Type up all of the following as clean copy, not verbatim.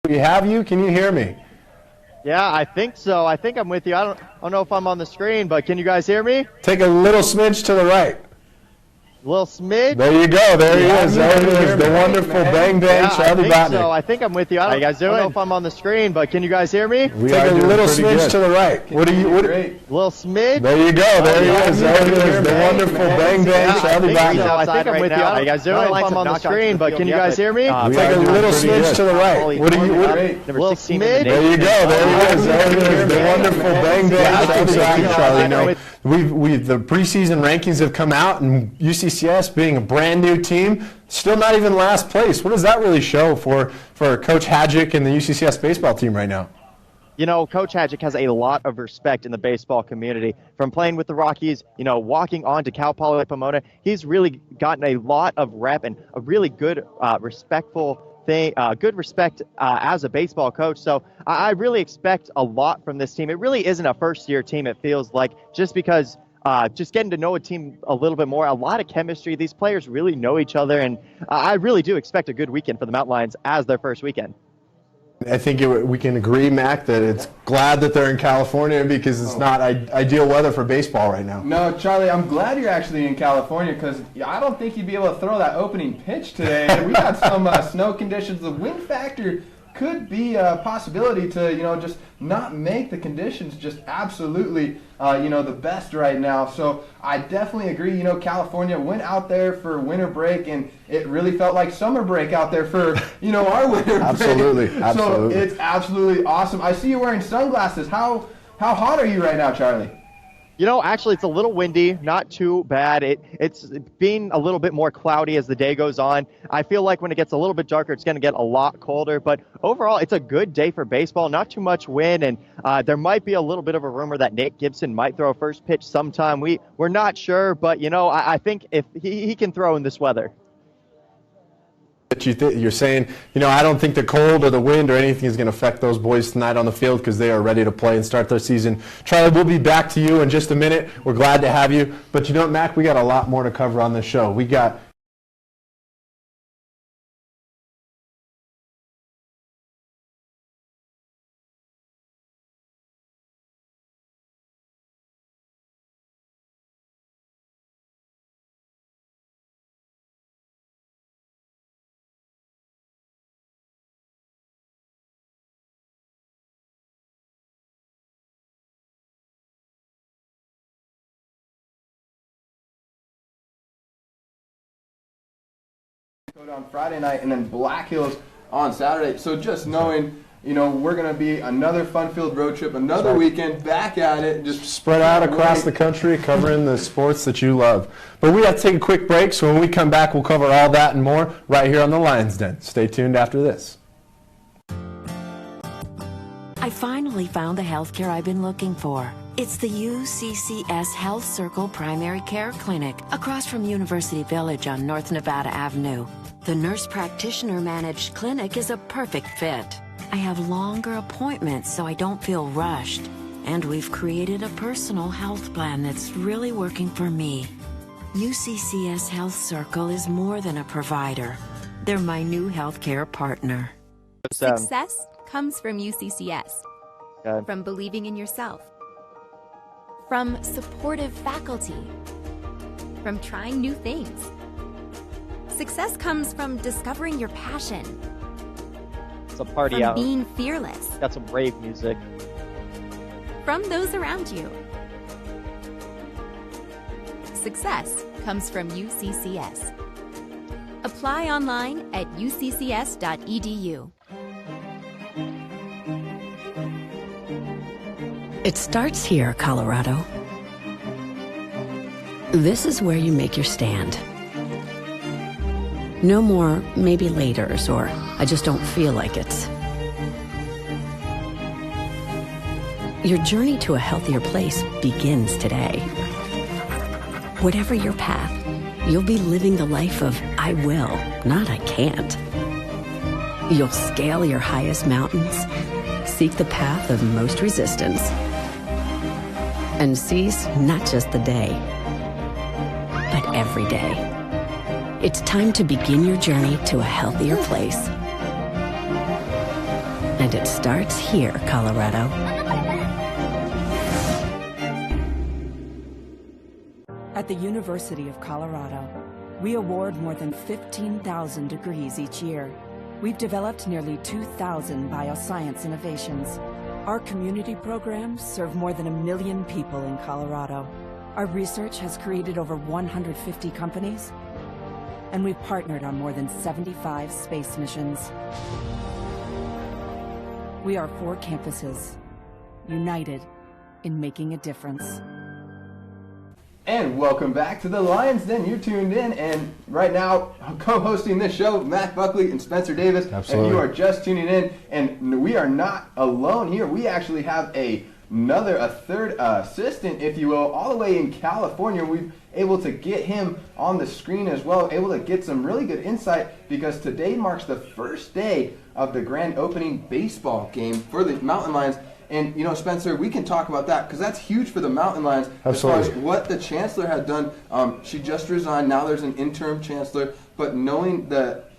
We have you. Can you hear me? Yeah, I think so. I think I'm with you. I don't know if I'm on the screen, but can you guys hear me? Take a little smidge to the right. Little smidge. There you go. There he is. There he is. The wonderful Bang Bang Charlie Batnick. So I think I'm with you. How you guys doing? I don't know if I'm on the screen, but can you guys hear me? Take a little smidge to the right. What are you? Little smidge. There you go. There he is. There he is. The wonderful Bang Bang Charlie Batnick. I think I'm with you. How you guys doing? I don't know if I'm on the screen, but can you guys hear me? Take a little smidge to the right. What are you? Little smidge. There you go. There he is. There he is. The wonderful Bang Bang Charlie Batnick. The preseason rankings have come out, and UCCS being a brand new team, still not even last place. What does that really show for Coach Hadjic and the UCCS baseball team right now? You know, Coach Hadjic has a lot of respect in the baseball community. From playing with the Rockies, walking on to Cal Poly Pomona, he's really gotten a lot of rep and a really good, respectful good respect as a baseball coach. So I really expect a lot from this team. It really isn't a first-year team, it feels like, just because just getting to know a team a little bit more, a lot of chemistry. These players really know each other, and I really do expect a good weekend for the Mountain Lions as their first weekend. I think we can agree, Mac, that it's glad that they're in California because it's not ideal weather for baseball right now. No, Charlie, I'm glad you're actually in California because I don't think you'd be able to throw that opening pitch today. We got some snow conditions. The wind factor could be a possibility to, just not make the conditions just absolutely, the best right now. So I definitely agree. California went out there for winter break, and it really felt like summer break out there for, our winter break. Absolutely. So it's absolutely awesome. I see you wearing sunglasses. How hot are you right now, Charlie? Actually, it's a little windy, not too bad. It's being a little bit more cloudy as the day goes on. I feel like when it gets a little bit darker, it's going to get a lot colder. But overall, it's a good day for baseball. Not too much wind, and there might be a little bit of a rumor that Nate Gibson might throw a first pitch sometime. We're not sure, but, I think if he can throw in this weather. You're saying, I don't think the cold or the wind or anything is going to affect those boys tonight on the field because they are ready to play and start their season. Charlie, we'll be back to you in just a minute. We're glad to have you. But you know what, Mac, we got a lot more to cover on this show. We got on Friday night and then Black Hills on Saturday. So just knowing, we're going to be another fun-filled road trip, another weekend back at it. Just spread out across the country covering the sports that you love. But we have to take a quick break, so when we come back, we'll cover all that and more right here on the Lions Den. Stay tuned after this. I finally found the healthcare I've been looking for. It's the UCCS Health Circle Primary Care Clinic across from University Village on North Nevada Avenue. The nurse practitioner managed clinic is a perfect fit. I have longer appointments so I don't feel rushed. And we've created a personal health plan that's really working for me. UCCS Health Circle is more than a provider. They're my new healthcare partner. Success comes from UCCS, from believing in yourself, from supportive faculty, from trying new things. Success comes from discovering your passion, It's a party from out. being fearless, Got some rave music. from those around you. Success comes from UCCS. Apply online at uccs.edu. It starts here, Colorado. This is where you make your stand. No more maybe laters or I just don't feel like it. Your journey to a healthier place begins today. Whatever your path, you'll be living the life of I will, not I can't. You'll scale your highest mountains, seek the path of most resistance, and seize not just the day, but every day. It's time to begin your journey to a healthier place. And it starts here, Colorado. At the University of Colorado, we award more than 15,000 degrees each year. We've developed nearly 2,000 bioscience innovations. Our community programs serve more than 1 million people in Colorado. Our research has created over 150 companies, and we've partnered on more than 75 space missions. We are 4 campuses, united in making a difference. And welcome back to the Lions Den. You're tuned in, and right now, co-hosting this show, Matt Buckley and Spencer Davis. Absolutely. And you are just tuning in, and we are not alone here. We actually have a third assistant, if you will, all the way in California. We've able to get him on the screen as well, able to get some really good insight, because today marks the first day of the grand opening baseball game for the Mountain Lions. And, you know, Spencer, we can talk about that because that's huge for the Mountain Lions. Absolutely. As far as what the chancellor had done. She just resigned. Now there's an interim chancellor. But knowing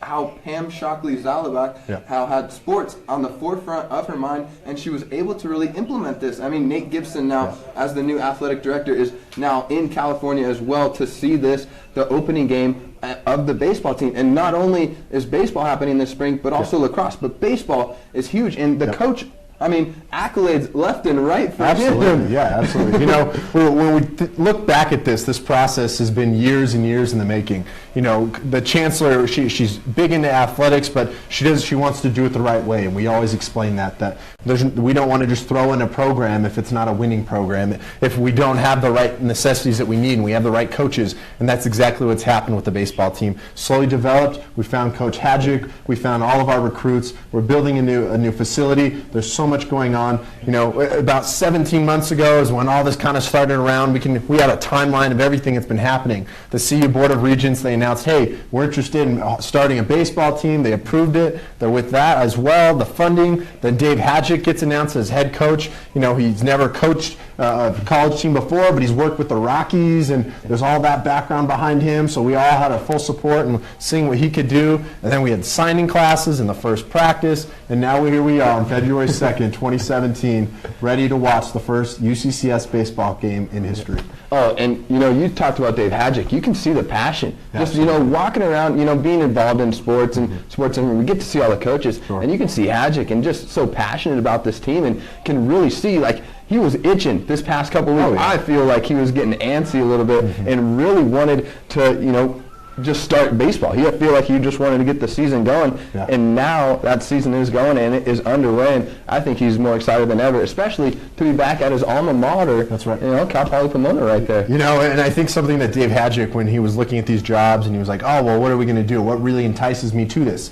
how Pam Shockley-Zalabak how had sports on the forefront of her mind, and she was able to really implement this. I mean, Nate Gibson now, as the new athletic director, is now in California as well to see this, the opening game of the baseball team. And not only is baseball happening this spring, but also lacrosse. But baseball is huge. And the coach, I mean, accolades left and right for Absolutely, him. yeah, absolutely. You know, when we look back at this process has been years and years in the making. You know, the chancellor, she's big into athletics, but she wants to do it the right way, and we always explain that we don't want to just throw in a program if it's not a winning program, if we don't have the right necessities that we need and we have the right coaches, and that's exactly what's happened with the baseball team. Slowly developed. We found Coach Hadjic. We found all of our recruits. We're building a new facility. There's so much going on. You know, about 17 months ago is when all this kind of started around. We had a timeline of everything that's been happening. The CU Board of Regents, they announced, hey, we're interested in starting a baseball team. They approved it. They're with that as well. The funding. Then Dave Hadjic gets announced as head coach. You know, he's never coached a college team before, but he's worked with the Rockies, and there's all that background behind him. So we all had a full support and seeing what he could do. And then we had signing classes in the first practice, and now here we are on February 2nd, 2017, ready to watch the first UCCS baseball game in history. Oh, and you know, you talked about Dave Hadjic. You can see the passion. Just, you know, walking around, you know, being involved in sports and we get to see all the coaches, and you can see Hadjic and just so passionate about this team, and can really see, like, he was itching this past couple of weeks. I feel like he was getting antsy a little bit and really wanted to, you know, just start baseball. He feel like he just wanted to get the season going, and now that season is going and it is underway, and I think he's more excited than ever, especially to be back at his alma mater. That's right. You know, Cal Poly Pomona right there. You know, and I think something that Dave Hadjic, when he was looking at these jobs and he was like, oh, well, what are we going to do? What really entices me to this?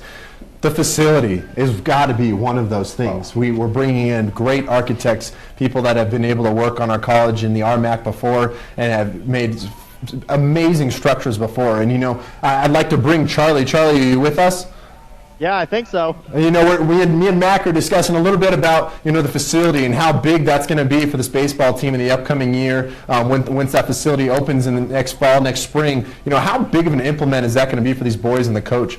The facility has got to be one of those things. We're bringing in great architects, people that have been able to work on our college in the RMAC before and have made amazing structures before. And, you know, I'd like to bring Charlie. Charlie, are you with us? Yeah, I think so. You know, me and Mac are discussing a little bit about, you know, the facility and how big that's going to be for this baseball team in the upcoming year. Once that facility opens in the next fall, next spring, you know, how big of an implement is that going to be for these boys and the coach?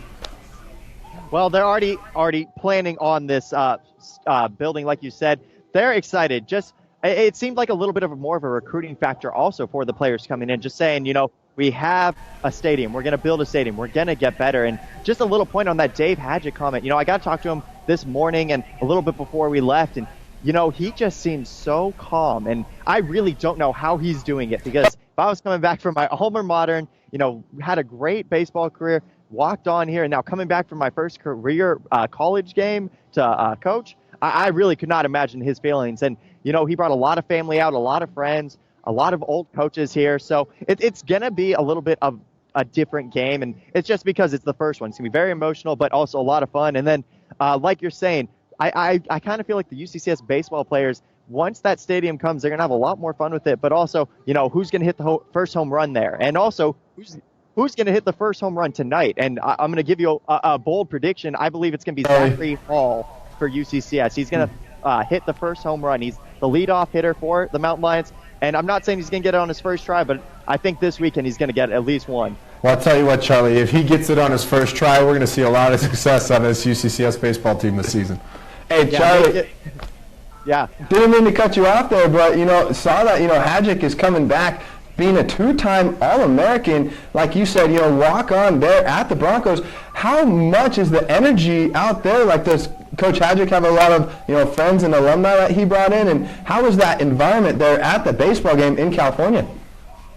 Well, they're already planning on this building, like you said. They're excited. It seemed like a little bit of more of a recruiting factor also for the players coming in, just saying, you know, we have a stadium. We're going to build a stadium. We're going to get better. And just a little point on that Dave Hadjic comment. You know, I got to talk to him this morning and a little bit before we left. And, you know, he just seems so calm. And I really don't know how he's doing it, because if I was coming back from my alma mater, you know, had a great baseball career, walked on here, and now coming back from my first career college game to coach, I really could not imagine his feelings. And, you know, he brought a lot of family out, a lot of friends, a lot of old coaches here. So it's going to be a little bit of a different game. And it's just because it's the first one. It's going to be very emotional, but also a lot of fun. And then, like you're saying, I kind of feel like the UCCS baseball players, once that stadium comes, they're going to have a lot more fun with it. But also, you know, who's going to hit the first home run there? And also, who's going to hit the first home run tonight? And I'm going to give you a bold prediction. I believe it's going to be Zachary Hall for UCCS. He's going to hit the first home run. He's the leadoff hitter for the Mountain Lions. And I'm not saying he's going to get it on his first try, but I think this weekend he's going to get at least one. Well, I'll tell you what, Charlie, if he gets it on his first try, we're going to see a lot of success on this UCCS baseball team this season. Hey, Yeah, Charlie. Yeah. Didn't mean to cut you off there, but, saw that, Hadjic is coming back, being a two-time All-American, like you said, walk on there at the Broncos. How much is the energy out there? Like, does Coach Hadjic have a lot of, friends and alumni that he brought in? And how is that environment there at the baseball game in California?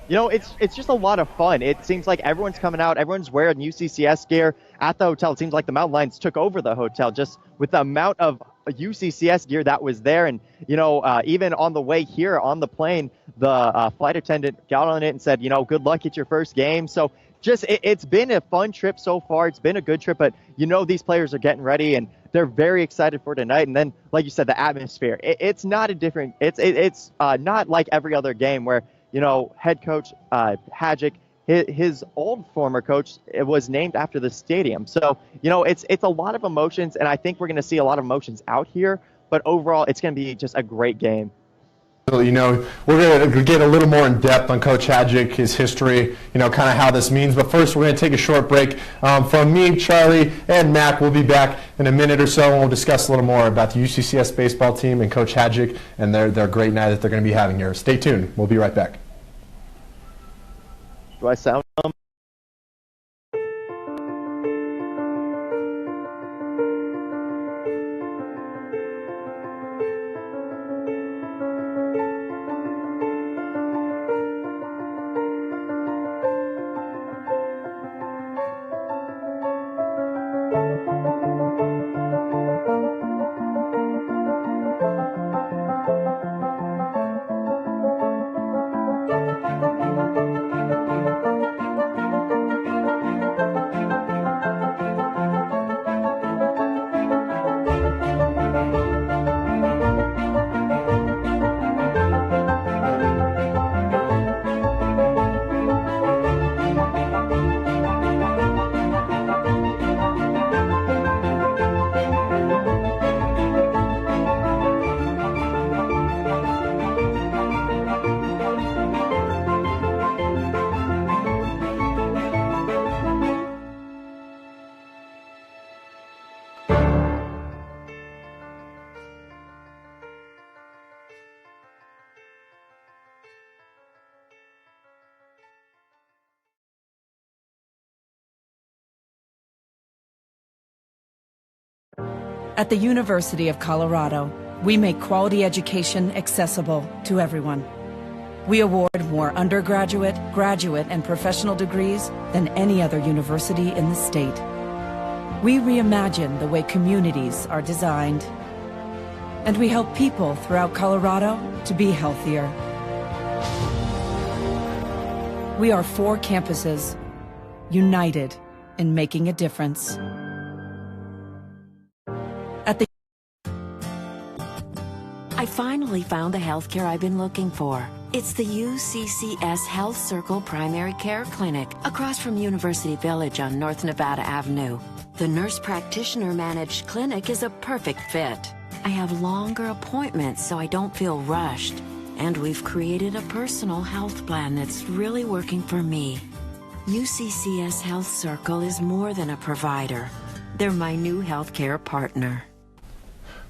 It's just a lot of fun. It seems like everyone's coming out. Everyone's wearing UCCS gear at the hotel. It seems like the Mountain Lions took over the hotel just with the amount of UCCS gear that was there. And, even on the way here on the plane, the flight attendant got on it and said, good luck at your first game. So just it's been a fun trip so far. It's been a good trip, but, these players are getting ready and they're very excited for tonight. And then, like you said, the atmosphere. It's not a different – it's not like every other game where, head coach Hadjic, his old former coach, was named after the stadium. So, it's a lot of emotions, and I think we're going to see a lot of emotions out here. But overall, it's going to be just a great game. We're going to get a little more in depth on Coach Hadjic, his history, kind of how this means. But first, we're going to take a short break. From me, Charlie, and Mac, we'll be back in a minute or so, and we'll discuss a little more about the UCCS baseball team and Coach Hadjic and their great night that they're going to be having here. Stay tuned. We'll be right back. Do I sound dumb? At the University of Colorado, we make quality education accessible to everyone. We award more undergraduate, graduate, and professional degrees than any other university in the state. We reimagine the way communities are designed, and we help people throughout Colorado to be healthier. We are 4 campuses, united in making a difference. I finally found the healthcare I've been looking for. It's the UCCS Health Circle Primary Care Clinic across from University Village on North Nevada Avenue. The nurse practitioner managed clinic is a perfect fit. I have longer appointments so I don't feel rushed. And we've created a personal health plan that's really working for me. UCCS Health Circle is more than a provider. They're my new healthcare partner.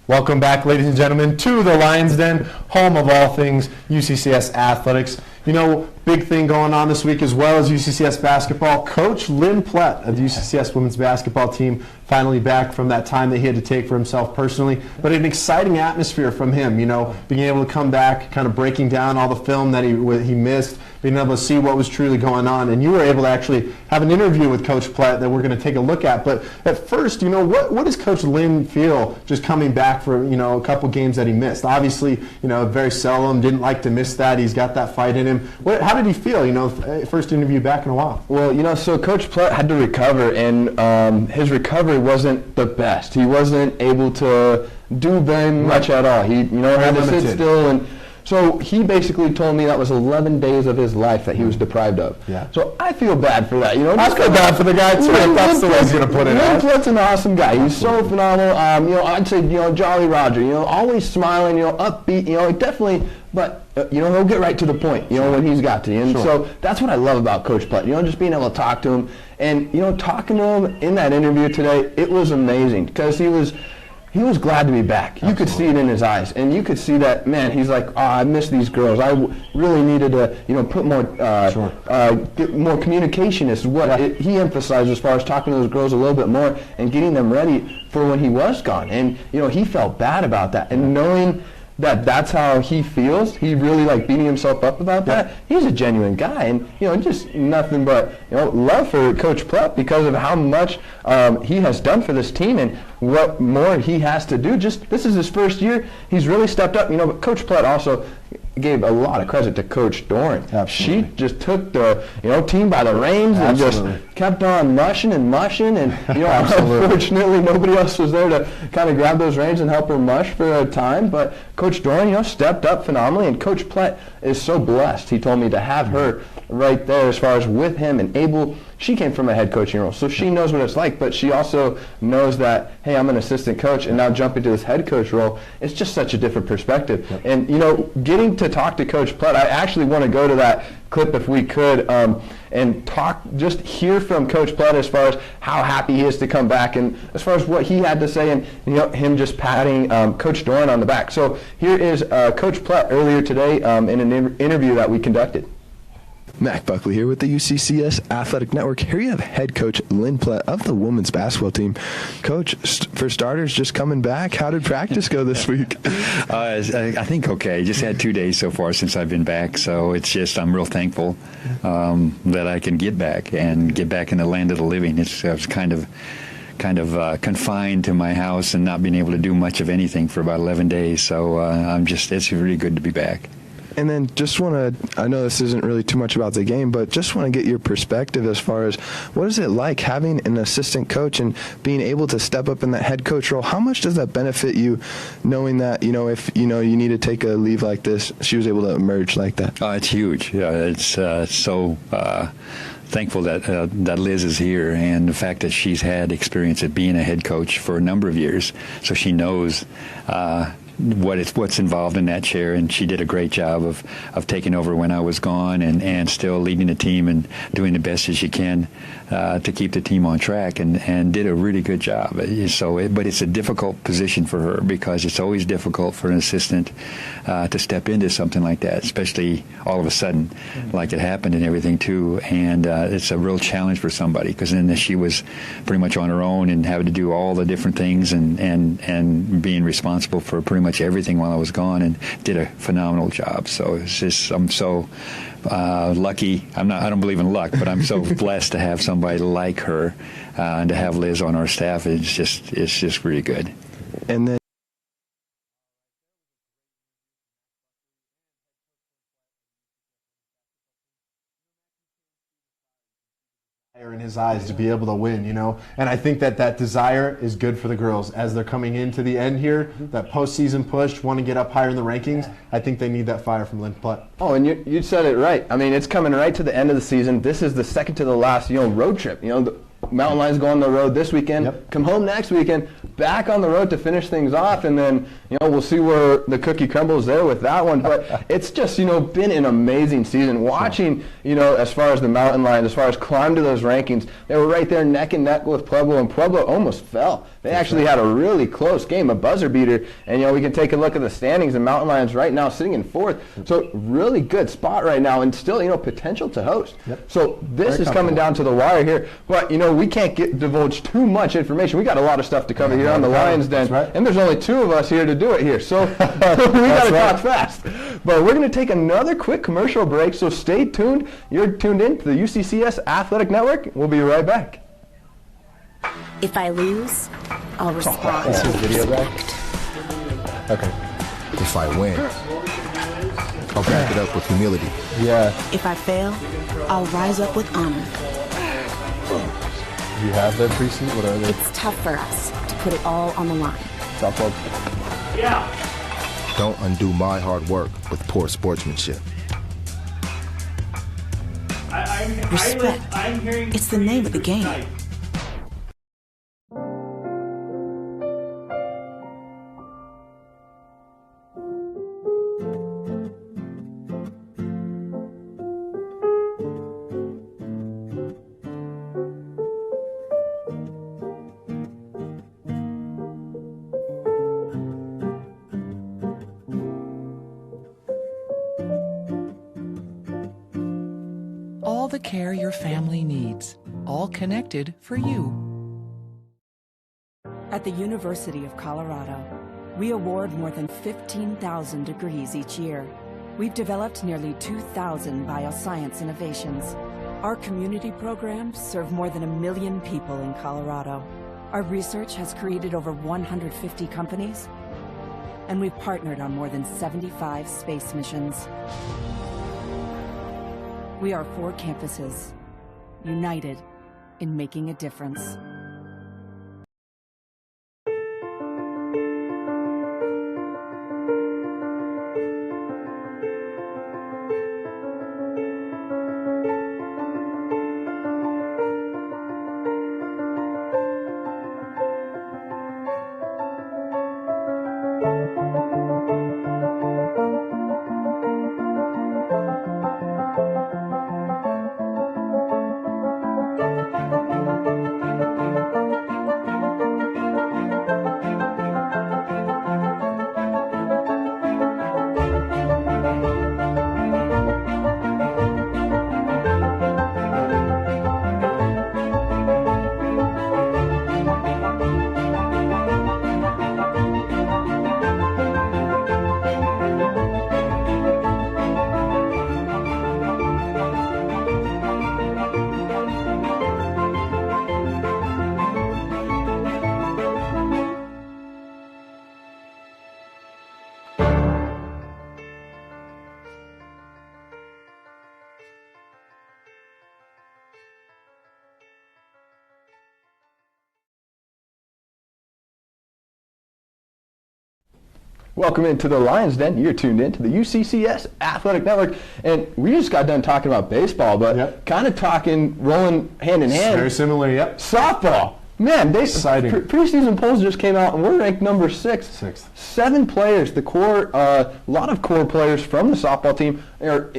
Welcome back, ladies and gentlemen, to the Lions Den, home of all things UCCS athletics. Big thing going on this week as well as UCCS basketball. Coach Lynn Plett of the UCCS women's basketball team finally back from that time that he had to take for himself personally. But an exciting atmosphere from him, being able to come back, kind of breaking down all the film that he missed, being able to see what was truly going on. And you were able to actually have an interview with Coach Plett that we're going to take a look at. But at first, what does Coach Lynn feel just coming back for, a couple games that he missed? Obviously, very seldom, didn't like to miss that. He's got that fight in him. How did he feel, first interview back in a while? Well, so Coach Plett had to recover, and his recovery wasn't the best. He wasn't able to do very much at all. He, had to sit still, and so he basically told me that was 11 days of his life that he was deprived of. Yeah. So I feel bad for that. I feel bad for the guy too. That's the way he's going to put it. Lynn Plett's an awesome guy. He's so phenomenal. I'd say, Jolly Roger. Always smiling. Upbeat. Definitely. But he'll get right to the point. When he's got to. And so that's what I love about Coach Plett. Just being able to talk to him, and talking to him in that interview today, it was amazing because he was he was glad to be back. You could see it in his eyes, and you could see that, man, he's like, oh, I miss these girls. I really needed to, put more, get more communication is what he emphasized as far as talking to those girls a little bit more and getting them ready for when he was gone. And, he felt bad about that. And knowing that that's how he feels, he really beating himself up about that. He's a genuine guy, and just nothing but love for Coach Plepp because of how much he has done for this team and what more he has to do. This is his first year. He's really stepped up. But Coach Plepp also gave a lot of credit to Coach Doran. Absolutely. She just took the team by the reins and just kept on mushing, and unfortunately nobody else was there to kind of grab those reins and help her mush for a time. But Coach Doran, stepped up phenomenally, and Coach Plepp is so blessed. He told me to have her right there as far as with him and able. She came from a head coaching role, so she knows what it's like, but she also knows that, hey, I'm an assistant coach, and now jumping to this head coach role, it's just such a different perspective. Yep. And, getting to talk to Coach Plepp, I actually want to go to that clip if we could and just hear from Coach Plepp as far as how happy he is to come back and as far as what he had to say and, him just patting Coach Doran on the back. So here is Coach Plepp earlier today in an interview that we conducted. Mac Buckley here with the UCCS Athletic Network. Here you have head coach Lynn Plepp of the women's basketball team. Coach, for starters, just coming back, how did practice go this week? I think okay. Just had 2 days so far since I've been back, so it's just I'm real thankful that I can get back in the land of the living. I was kind of confined to my house and not being able to do much of anything for about 11 days, so it's really good to be back. And then I know this isn't really too much about the game, but just want to get your perspective as far as what is it like having an assistant coach and being able to step up in that head coach role? How much does that benefit you knowing that, if, you need to take a leave like this, she was able to emerge like that? It's huge. It's so thankful that Liz is here, and the fact that she's had experience at being a head coach for a number of years, so she knows what's involved in that chair, and she did a great job of taking over when I was gone and still leading the team and doing the best as she can to keep the team on track, and did a really good job. But it's a difficult position for her because it's always difficult for an assistant to step into something like that, especially all of a sudden, like it happened and everything too. And it's a real challenge for somebody because then she was pretty much on her own and having to do all the different things and being responsible for pretty much everything while I was gone, and did a phenomenal job. So I'm so lucky. I don't believe in luck, but I'm so blessed to have somebody like her and to have Liz on our staff. It's just really good. And then in his eyes to be able to win, and I think that desire is good for the girls as they're coming into the end here, that postseason push, want to get up higher in the rankings. I think they need that fire from Lynn Plepp. Oh, and you said it right. I mean, it's coming right to the end of the season. This is the second to the last, road trip. The Mountain Lions go on the road this weekend, come home next weekend, back on the road to finish things off, and then, we'll see where the cookie crumbles there with that one. But it's just, been an amazing season. Watching, as far as the Mountain Lions, as far as climb to those rankings, they were right there neck and neck with Pueblo, and Pueblo almost fell. They actually had a really close game, a buzzer beater, and, we can take a look at the standings, and Mountain Lions right now sitting in fourth. So really good spot right now, and still, potential to host. So this is coming down to the wire here. But, we can't divulge too much information. We got a lot of stuff to cover here on the Lions Den, and there's only two of us here to do it here. So we got to talk fast. But we're going to take another quick commercial break, so stay tuned. You're tuned in to the UCCS Athletic Network. We'll be right back. If I lose, I'll respond. Is his video back? Okay. If I win, I'll back it up with humility. Yeah. If I fail, I'll rise up with honor. You have that precinct? What are they? It's tough for us to put it all on the line. Softball. Yeah. Don't undo my hard work with poor sportsmanship. Respect. It's the name of the game. all the care your family needs, all connected for you. At the University of Colorado, we award more than 15,000 degrees each year. We've developed nearly 2,000 bioscience innovations. Our community programs serve more than 1 million people in Colorado. Our research has created over 150 companies, and we've partnered on more than 75 space missions. We are 4 campuses, united in making a difference. Welcome into the Lions Den. You're tuned in to the UCCS Athletic Network. And we just got done talking about baseball, but kind of rolling hand in hand. Very similar, yep. Softball. Man, exciting. Preseason polls just came out, and we're ranked number 6. 7 players, the core, a lot of core players from the softball team are,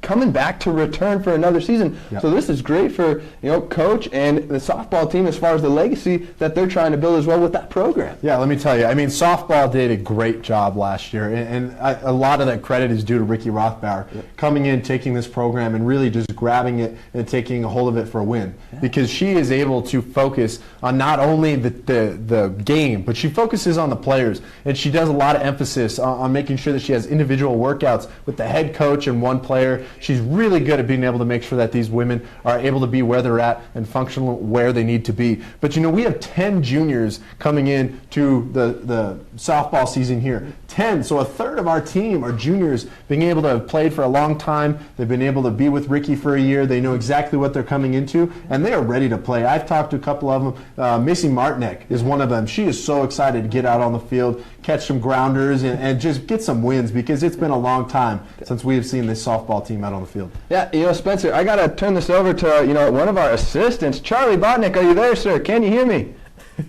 coming back to return for another season. Yep. So this is great for coach and the softball team as far as the legacy that they're trying to build as well with that program. Yeah, let me tell you. I mean, softball did a great job last year, and a lot of that credit is due to Ricky Rothbauer coming in, taking this program, and really just grabbing it and taking a hold of it for a win. Because she is able to focus on not only the game, but she focuses on the players, and she does a lot of emphasis on making sure that she has individual workouts with the head coach and one player. She's really good at being able to make sure that these women are able to be where they're at and functional where they need to be. But we have 10 juniors coming in to the softball season here. 10, so a third of our team are juniors, being able to have played for a long time. They've been able to be with Ricky for a year. They know exactly what they're coming into, and they are ready to play. I've talked to a couple of them. Missy Martinek is one of them. She is so excited to get out on the field, catch some grounders, and just get some wins, because it's been a long time since we have seen this softball team out on the field. Yeah, Spencer, I got to turn this over to, one of our assistants. Charlie Botnick, are you there, sir? Can you hear me?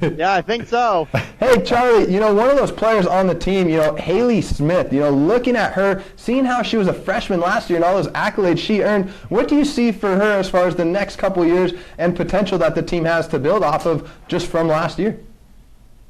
Yeah, I think so. Hey, Charlie, one of those players on the team, Haley Smith, looking at her, seeing how she was a freshman last year and all those accolades she earned, what do you see for her as far as the next couple of years and potential that the team has to build off of just from last year?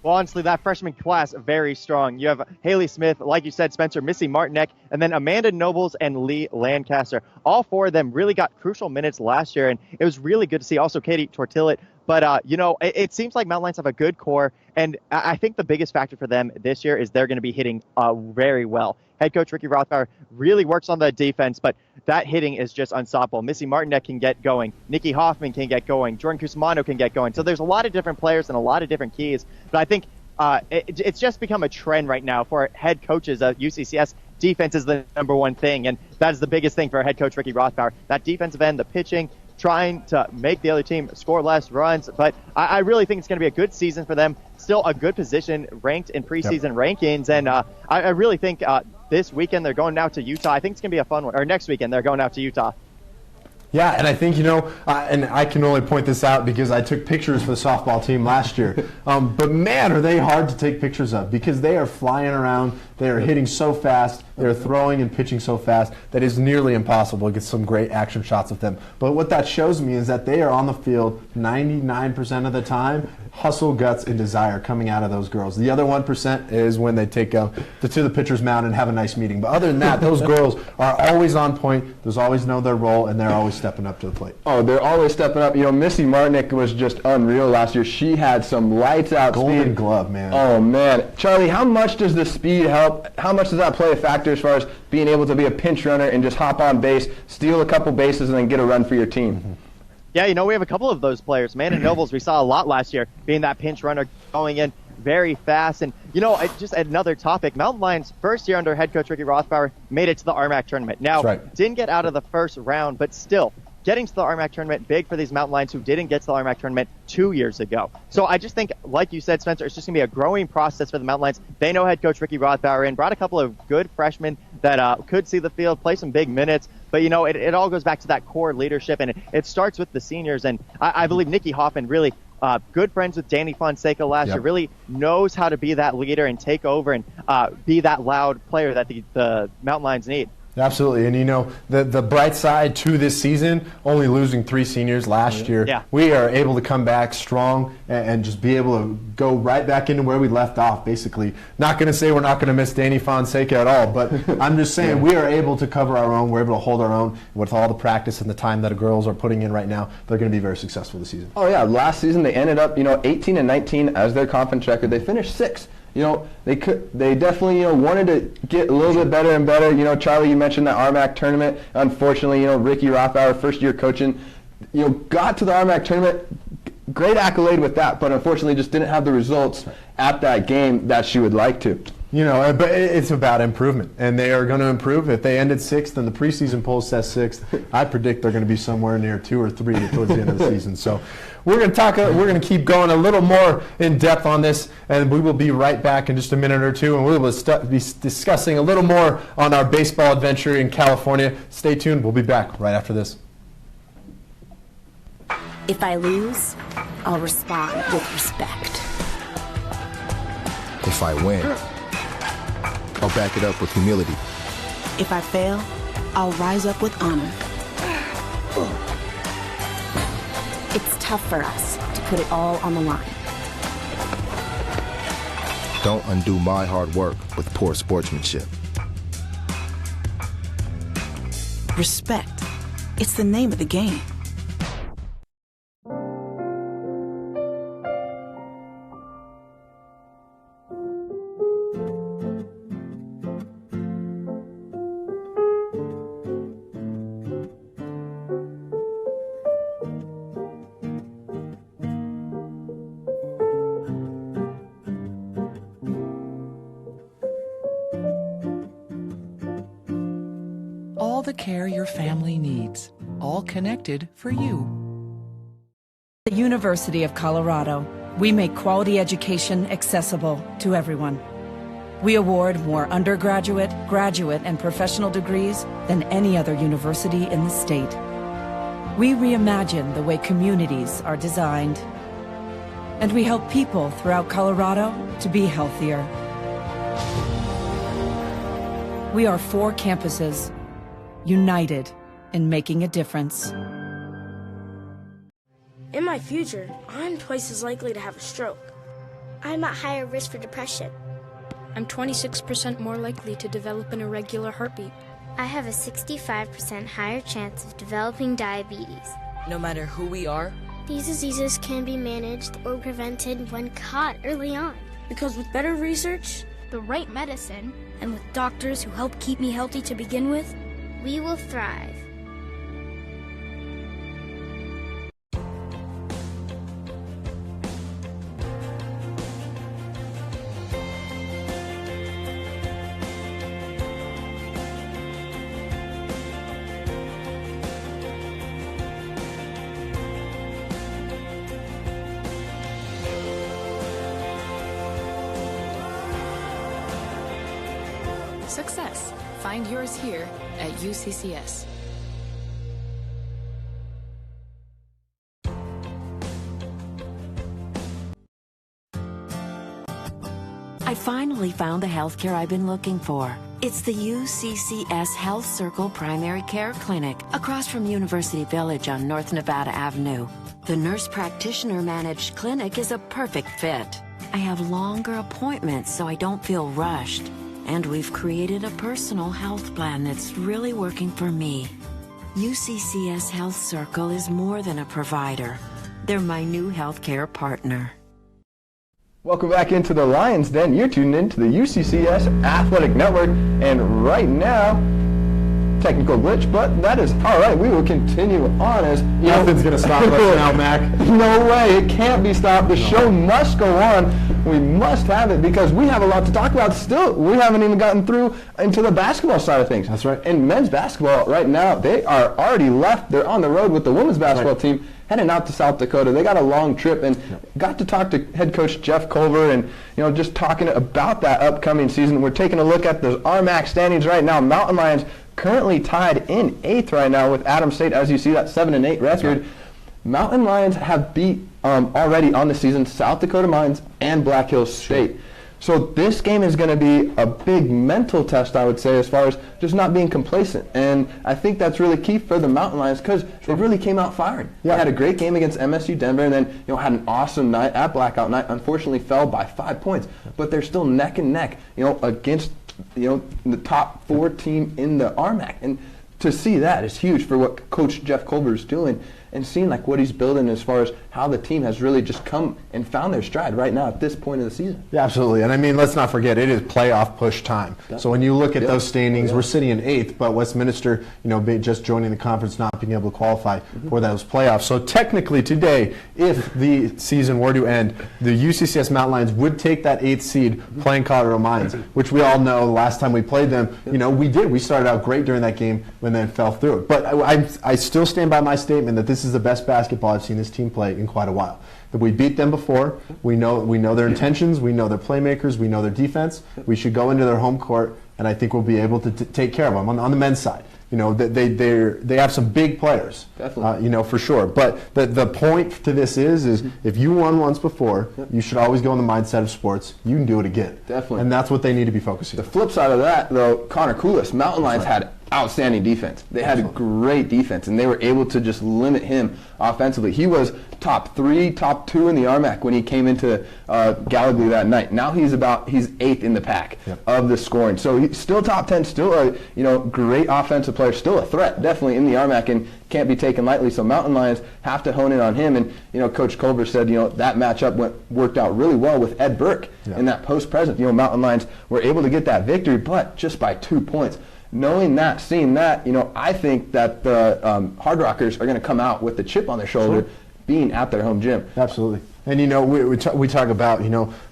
Well, honestly, that freshman class, very strong. You have Haley Smith, like you said, Spencer, Missy Martinek, and then Amanda Nobles and Lee Lancaster. All 4 of them really got crucial minutes last year, and it was really good to see. Also, Katie Tortillet. But, it seems like Mountain Lions have a good core, and I think the biggest factor for them this year is they're going to be hitting very well. Head coach Ricky Rothbauer really works on the defense, but that hitting is just unstoppable. Missy Martinek can get going. Nikki Hoffman can get going. Jordan Cusimano can get going. So there's a lot of different players and a lot of different keys. But I think it's just become a trend right now for head coaches at UCCS. Defense is the number one thing, and that is the biggest thing for head coach Ricky Rothbauer. That defensive end, the pitching, trying to make the other team score less runs. But I really think it's going to be a good season for them. Still a good position ranked in preseason rankings. And I really think this weekend they're going out to Utah. I think it's going to be a fun one. Or next weekend they're going out to Utah. Yeah, and I think, and I can only point this out because I took pictures for the softball team last year. But man, are they hard to take pictures of because they are flying around, they are hitting so fast, they're throwing and pitching so fast that it's nearly impossible to get some great action shots of them. But what that shows me is that they are on the field 99% of the time, hustle, guts, and desire coming out of those girls. The other 1% is when they take to the pitcher's mound and have a nice meeting. But other than that, those girls are always on point. They always know their role, and they're always stepping up to the plate. Oh, they're always stepping up. Missy Martinick was just unreal last year. She had some lights out Golden speed. Glove, man. Oh, man. Charlie, how much does the speed help? How much does that play a factor as far as being able to be a pinch runner and just hop on base, steal a couple bases, and then get a run for your team? Mm-hmm. Yeah, we have a couple of those players. Amanda Nobles, we saw a lot last year, being that pinch runner, going in very fast. And, just another topic, Mountain Lions, first year under head coach Ricky Rothbauer, made it to the RMAC tournament. Now, didn't get out of the first round, but still, getting to the RMAC tournament, big for these Mountain Lions who didn't get to the RMAC tournament 2 years ago. So I just think, like you said, Spencer, it's just going to be a growing process for the Mountain Lions. They know head coach Ricky Rothbauer in, brought a couple of good freshmen that could see the field, play some big minutes. But, it all goes back to that core leadership, and it starts with the seniors. And I believe Nikki Hoffman really good friends with Danny Fonseca last year, really knows how to be that leader and take over and be that loud player that the Mountain Lions need. Absolutely, and the bright side to this season, only losing 3 seniors last year, we are able to come back strong and just be able to go right back into where we left off, basically. Not going to say we're not going to miss Danny Fonseca at all, but I'm just saying we are able to cover our own, we're able to hold our own with all the practice and the time that the girls are putting in right now. They're going to be very successful this season. Oh yeah, last season they ended up 18-19 as their conference record. They finished 6th. They definitely wanted to get a little bit better and better. Charlie, you mentioned that RMAC tournament. Unfortunately, Ricky Rothbauer, first year coaching, got to the RMAC tournament. Great accolade with that, but unfortunately just didn't have the results at that game that she would like to. But it's about improvement, and they are going to improve. If they ended 6th and the preseason poll says 6th, I predict they're going to be somewhere near 2 or 3 towards the end of the season. So we're going to keep going a little more in depth on this, and we will be right back in just a minute or two, and we will be discussing a little more on our baseball adventure in California. Stay tuned. We'll be back right after this. If I lose, I'll respond with respect. If I win, I'll back it up with humility. If I fail, I'll rise up with honor. It's tough for us to put it all on the line. Don't undo my hard work with poor sportsmanship. Respect. It's the name of the game. All the care your family needs, all connected for you. At the University of Colorado, we make quality education accessible to everyone. We award more undergraduate, graduate, and professional degrees than any other university in the state. We reimagine the way communities are designed, and we help people throughout Colorado to be healthier. We are 4 campuses, united in making a difference. In my future, I'm twice as likely to have a stroke. I'm at higher risk for depression. I'm 26% more likely to develop an irregular heartbeat. I have a 65% higher chance of developing diabetes. No matter who we are, these diseases can be managed or prevented when caught early on. Because with better research, the right medicine, and with doctors who help keep me healthy to begin with, we will thrive. Success. Find yours here at UCCS. finally found the healthcare I've been looking for. It's the UCCS Health Circle Primary Care Clinic across from University Village on North Nevada Avenue. The nurse practitioner managed clinic is a perfect fit. I have longer appointments so I don't feel rushed. And we've created a personal health plan that's really working for me. UCCS Health Circle is more than a provider. They're my new healthcare partner. Welcome back into the Lions Den. You're tuned in to the UCCS Athletic Network. And right now, technical glitch, but that is all right. We will continue on as nothing's going to stop us now, Mac. No way. It can't be stopped. The show must go on. We must have it because we have a lot to talk about still. We haven't even gotten through into the basketball side of things. That's right. In men's basketball right now, they are already left. They're on the road with the women's basketball team, heading out to South Dakota. They got a long trip and got to talk to head coach Jeff Culver and just talking about that upcoming season. We're taking a look at the RMAC standings right now. Mountain Lions currently tied in 8th right now with Adams State, as you see, that 7-8 record. Right. Mountain Lions have beat already on the season South Dakota Mines and Black Hills State. So this game is going to be a big mental test, I would say, as far as just not being complacent. And I think that's really key for the Mountain Lions because they really came out firing. Yeah. They had a great game against MSU Denver and then had an awesome night at Blackout Night. Unfortunately fell by 5 points, but they're still neck and neck, against the top 4 team in the RMAC. And to see that is huge for what Coach Jeff Culver is doing and seeing what he's building as far as how the team has really just come and found their stride right now at this point of the season. Yeah, absolutely. And I mean, let's not forget, it is playoff push time. Definitely. So when you look at those standings, we're sitting in 8th, but Westminster, just joining the conference, not being able to qualify for those playoffs. So technically today, if the season were to end, the UCCS Mountain Lions would take that 8th seed playing Colorado Mines, which we all know last time we played them, we did. We started out great during that game and then fell through it. But I still stand by my statement that this is the best basketball I've seen this team play in quite a while. That we beat them before. We know their intentions. We know their playmakers. We know their defense. We should go into their home court, and I think we'll be able to take care of them on the men's side. They have some big players, definitely. For sure. But the point to this is if you won once before, you should always go in the mindset of sports. You can do it again. Definitely. And that's what they need to be focusing on. The flip side of that, though, Connor Koulis, Mountain Lions had outstanding defense. They had a great defense, and they were able to just limit him offensively. He was top 3, top 2 in the RMAC when he came into Gallagher that night. Now he's 8th in the pack of the scoring. So he's still top 10, still a great offensive player, still a threat, definitely in the RMAC, and can't be taken lightly. So Mountain Lions have to hone in on him. And Coach Culver said that matchup worked out really well with Ed Burke in that post-present. Mountain Lions were able to get that victory, but just by 2 points. Knowing that, seeing that, I think that the Hard Rockers are going to come out with the chip on their shoulder, being at their home gym. Absolutely. And we talk about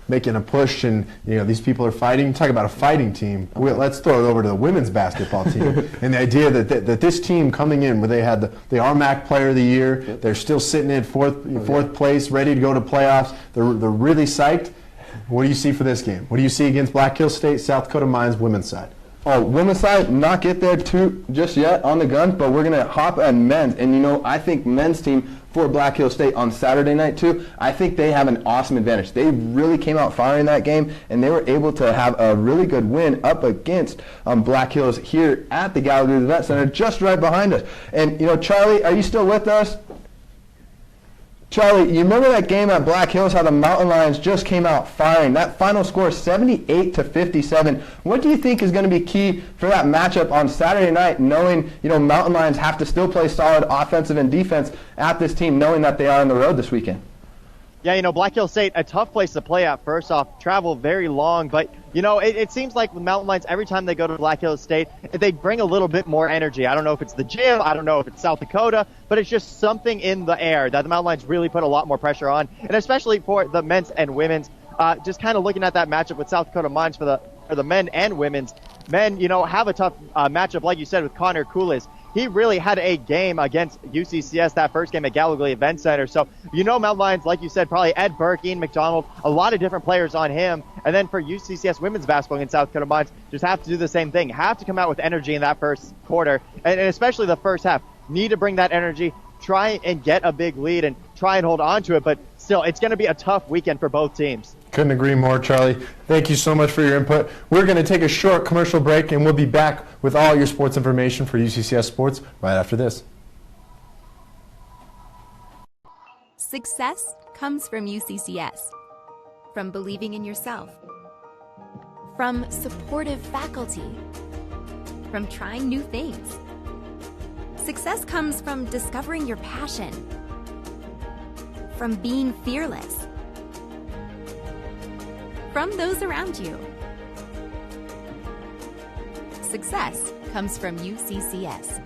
making a push, and these people are fighting. Talk about a fighting team. Let's throw it over to the women's basketball team. And the idea that this team coming in, where they had the RMAC Player of the Year, they're still sitting in fourth place, ready to go to playoffs. They're really psyched. What do you see for this game? What do you see against Black Hills State, South Dakota Mines, women's side? Oh, women's side, not get there too just yet on the gun, but we're going to hop at men's. And, I think men's team for Black Hills State on Saturday night, too, I think they have an awesome advantage. They really came out firing that game, and they were able to have a really good win up against Black Hills here at the Gallagher Event Center, just right behind us. And, Charlie, are you still with us? Charlie, you remember that game at Black Hills, how the Mountain Lions just came out firing? That final score, 78-57. What do you think is going to be key for that matchup on Saturday night, knowing, Mountain Lions have to still play solid offensive and defense at this team, knowing that they are on the road this weekend? Yeah, Black Hills State, a tough place to play at. First off, travel very long, but it seems like with Mountain Lions, every time they go to Black Hills State, they bring a little bit more energy. I don't know if it's the gym, I don't know if it's South Dakota, but it's just something in the air that the Mountain Lions really put a lot more pressure on, and especially for the men's and women's. Just kind of looking at that matchup with South Dakota Mines for the men and women's. Men, have a tough matchup, like you said, with Connor Koulis. He really had a game against UCCS, that first game at Gallagher Event Center. So, Mountain Lions, like you said, probably Ed Burke, Ian McDonald, a lot of different players on him. And then for UCCS women's basketball in South Dakota Mines, just have to do the same thing. Have to come out with energy in that first quarter, and especially the first half. Need to bring that energy, try and get a big lead, and try and hold on to it. But still, it's going to be a tough weekend for both teams. Couldn't agree more, Charlie. Thank you so much for your input. We're going to take a short commercial break, and we'll be back with all your sports information for UCCS Sports right after this. Success comes from UCCS. From believing in yourself. From supportive faculty. From trying new things. Success comes from discovering your passion. From being fearless. From those around you. Success comes from UCCS.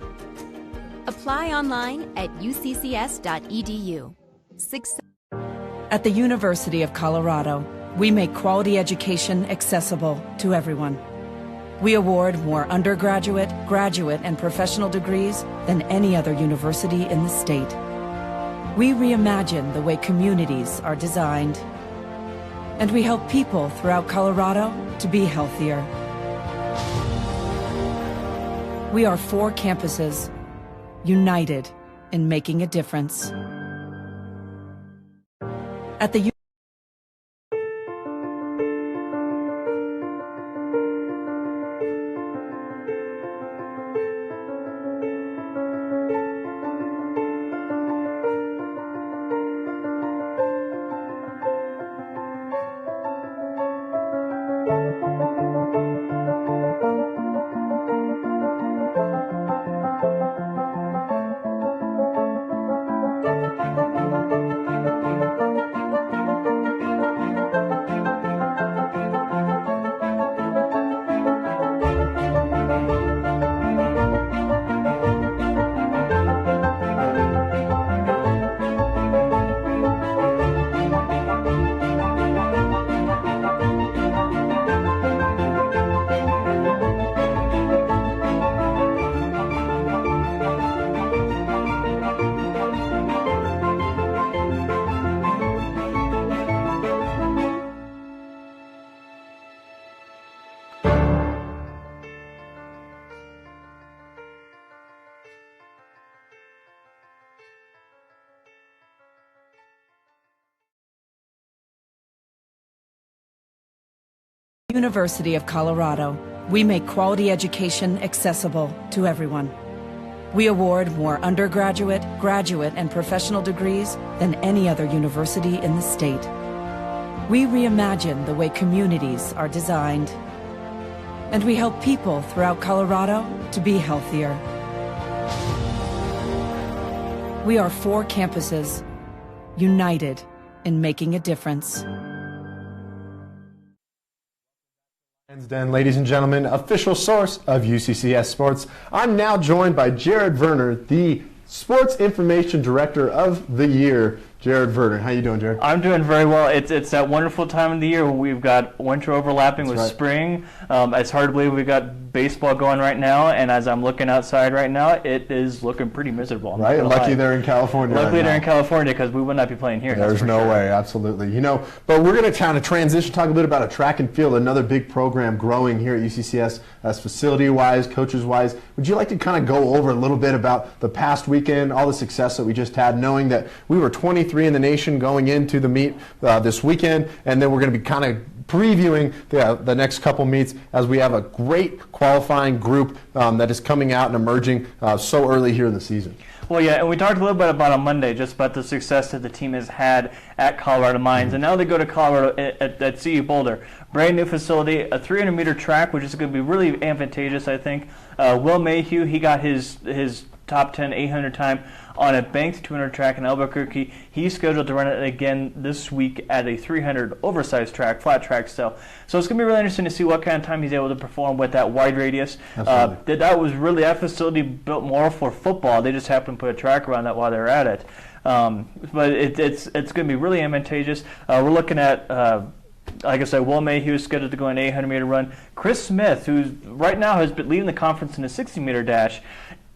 Apply online at uccs.edu. Success. At the University of Colorado, we make quality education accessible to everyone. We award more undergraduate, graduate, and professional degrees than any other university in the state. We reimagine the way communities are designed. And we help people throughout Colorado to be healthier. We are 4 campuses, united in making a difference. At the University of Colorado, we make quality education accessible to everyone. We award more undergraduate, graduate, and professional degrees than any other university in the state. We reimagine the way communities are designed. And we help people throughout Colorado to be healthier. We are 4 campuses, united in making a difference. Den, ladies and gentlemen, official source of UCCS Sports. I'm now joined by Jared Verner, the Sports Information Director of the Year. Jared Verner, how you doing, Jared? I'm doing very well. It's that wonderful time of the year where we've got winter overlapping with spring. It's hard to believe we've got baseball going right now, and as I'm looking outside right now, it is looking pretty miserable. Right, lucky they're in California. Luckily they're in California because we would not be playing here. There's no way, absolutely. You know, but we're going to kind of transition, talk a bit about a track and field, another big program growing here at UCCS, as facility-wise, coaches-wise. Would you like to kind of go over a little bit about the past weekend, all the success that we just had, knowing that we were 23 in the nation going into the meet this weekend, and then we're going to be kind of previewing the next couple meets as we have a great qualifying group that is coming out and emerging so early here in the season. Well, yeah, and we talked a little bit about on Monday just about the success that the team has had at Colorado Mines, and now they go to Colorado at CU Boulder. Brand new facility, a 300-meter track, which is going to be really advantageous, I think. Will Mayhew, he got his top 10 800 time on a banked 200 track in Albuquerque. He's scheduled to run it again this week at a 300 oversized track, flat track still. So it's going to be really interesting to see what kind of time he's able to perform with that wide radius. That was really, that facility built more for football. They just happened to put a track around that while they were at it. But it's going to be really advantageous. We're looking at like I said, Will Mayhew is scheduled to go an 800-meter run. Chris Smith, who right now has been leading the conference in the 60-meter dash,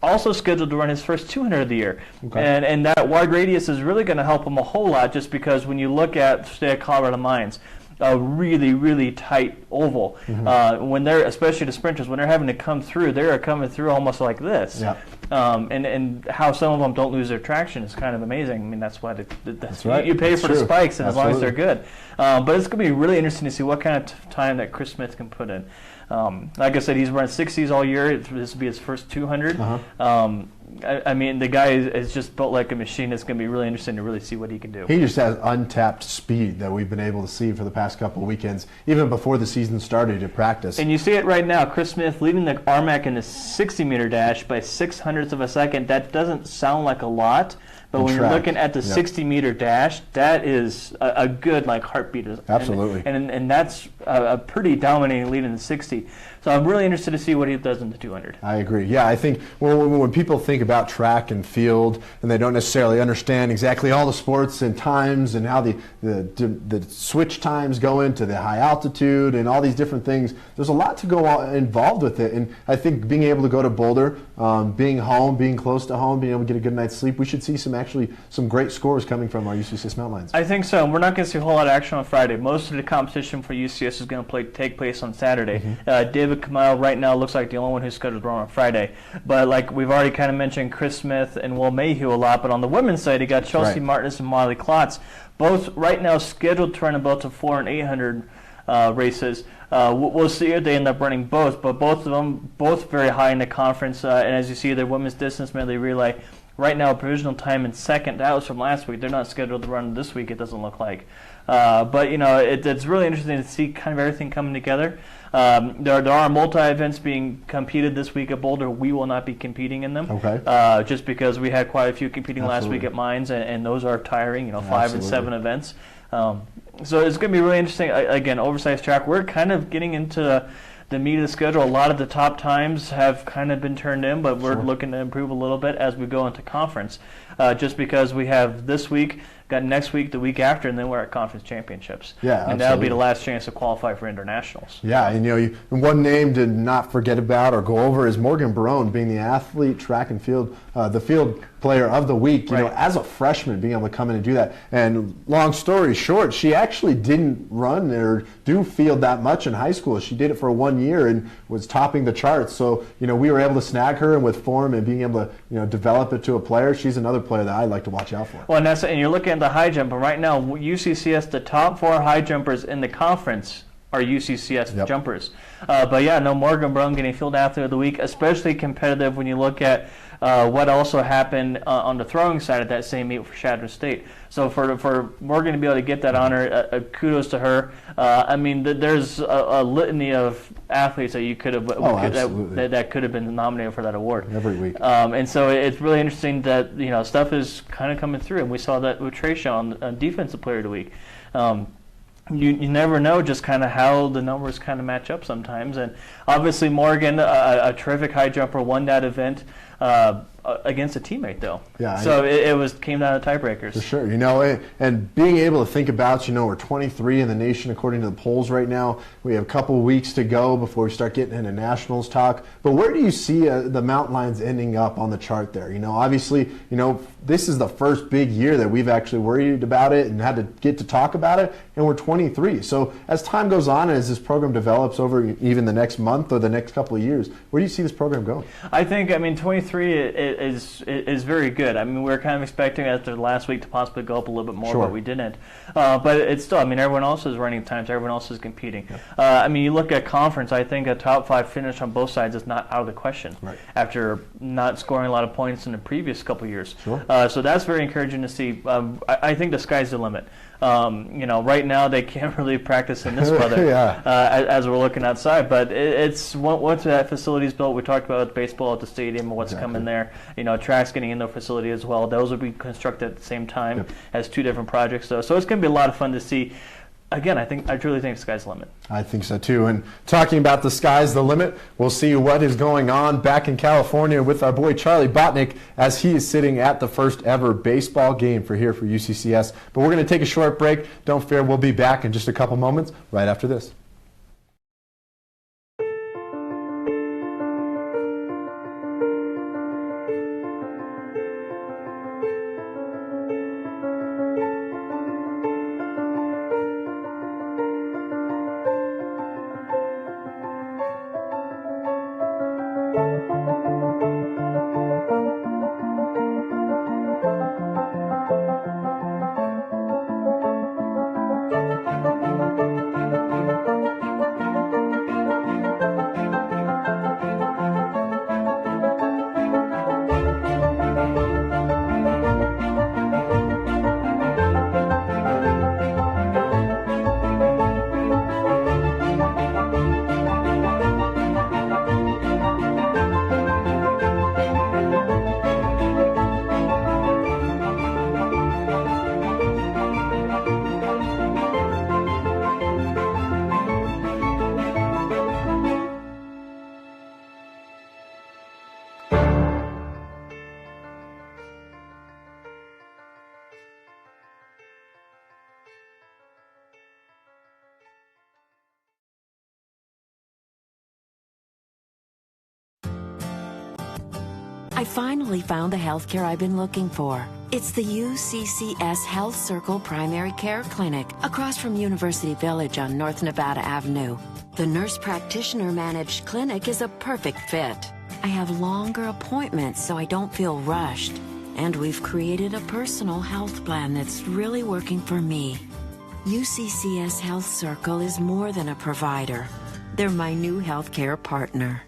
also scheduled to run his first 200 of the year. Okay. And that wide radius is really going to help him a whole lot, just because when you look at, say, Colorado Mines, a really, really tight oval. When they're, especially the sprinters, when they're having to come through, they're coming through almost like this. Yeah. And how some of them don't lose their traction is kind of amazing. I mean, that's why That's right. you pay That's for true. the spikes, and as long as they're Absolutely. good. But it's going to be really interesting to see what kind of time that Chris Smith can put in. Like I said, he's run 60s all year. This will be his first 200. I mean, the guy is just built like a machine. It's going to be really interesting to really see what he can do. He just has untapped speed that we've been able to see for the past couple of weekends, even before the season started at practice. And you see it right now, Chris Smith leading the RMAC in the 60-meter dash by 0.06 of a second. That doesn't sound like a lot, but when you're looking at the 60-meter dash, that is a good heartbeat. Absolutely. And that's a pretty dominating lead in the 60. So I'm really interested to see what he does in the 200. I agree. Yeah, I think when people think about track and field and they don't necessarily understand exactly all the sports and times and how the switch times go into the high altitude and all these different things, there's a lot to go involved with it. And I think being able to go to Boulder, being home, being close to home, being able to get a good night's sleep, we should see some great scores coming from our UCCS Mountain Lions. I think so. And we're not going to see a whole lot of action on Friday. Most of the competition for UCS is going to take place on Saturday. David Kamau right now looks like the only one who's scheduled to run on Friday. But like we've already kind of mentioned Chris Smith and Will Mayhew a lot. But on the women's side, you got Chelsea Martinez and Molly Klotz, both right now scheduled to run about the 400 and 800 races. We'll see if they end up running both. But both of them, both very high in the conference. And as you see, their women's distance medley relay, right now, provisional time in second. That was from last week. They're not scheduled to run this week, it doesn't look like. But, it's really interesting to see kind of everything coming together. There are multi-events being competed this week at Boulder. We will not be competing in them. Okay. Just because we had quite a few competing last week at Mines, and those are tiring, 5 and 7 events. So it's going to be really interesting. Again, oversized track. We're kind of getting into the meat of the schedule. A lot of the top times have kind of been turned in, but we're looking to improve a little bit as we go into conference. Just because we have this week, got next week, the week after, and then we're at conference championships. Yeah, and that'll be the last chance to qualify for internationals. Yeah, and one name to not forget about or go over is Morgan Barone, being the athlete, track and field, the field player of the week. As a freshman, being able to come in and do that. And long story short, she actually didn't run or do field that much in high school. She did it for 1 year and was topping the charts. So we were able to snag her, and with form and being able to develop it to a player, she's another player that I'd like to watch out for. Well, and you're looking at the high jump, and right now UCCS, the top 4 high jumpers in the conference are UCCS jumpers. But yeah, Morgan Brown getting field athlete of the week, especially competitive when you look at what also happened on the throwing side of that same meet for Chadron State. So for Morgan to be able to get that honor, kudos to her. I mean, there's a litany of athletes that you could have that could have been nominated for that award every week. And so it's really interesting that stuff is kind of coming through, and we saw that with Trayshawn on Defensive Player of the Week. You never know just kind of how the numbers kind of match up sometimes. And obviously Morgan, a terrific high jumper, won that event against a teammate, though. Yeah. So it came down to tiebreakers. For sure. And being able to think about, we're 23 in the nation according to the polls right now. We have a couple of weeks to go before we start getting into nationals talk. But where do you see the Mountain Lions ending up on the chart there? Obviously, this is the first big year that we've actually worried about it and had to get to talk about it, and we're 23. So as time goes on and as this program develops over even the next month or the next couple of years, where do you see this program going? I think, 23 is very good. We were kind of expecting after last week to possibly go up a little bit more, but we didn't. But it's still, everyone else is running times, everyone else is competing. You look at conference, I think a top 5 finish on both sides is not out of the question after not scoring a lot of points in the previous couple of years. So that's very encouraging to see. I think the sky's the limit. Right now they can't really practice in this weather as we're looking outside. But it's once that facility is built, we talked about baseball at the stadium and what's coming there. Track's getting in the facility as well. Those will be constructed at the same time as 2 different projects. So it's going to be a lot of fun to see. Again, I truly think the sky's the limit. I think so too. And talking about the sky's the limit, we'll see what is going on back in California with our boy Charlie Botnick as he is sitting at the first ever baseball game for UCCS. But we're going to take a short break. Don't fear, we'll be back in just a couple moments right after this. I finally found the healthcare I've been looking for. It's the UCCS Health Circle Primary Care Clinic across from University Village on North Nevada Avenue. The nurse practitioner managed clinic is a perfect fit. I have longer appointments so I don't feel rushed. And we've created a personal health plan that's really working for me. UCCS Health Circle is more than a provider. They're my new healthcare partner.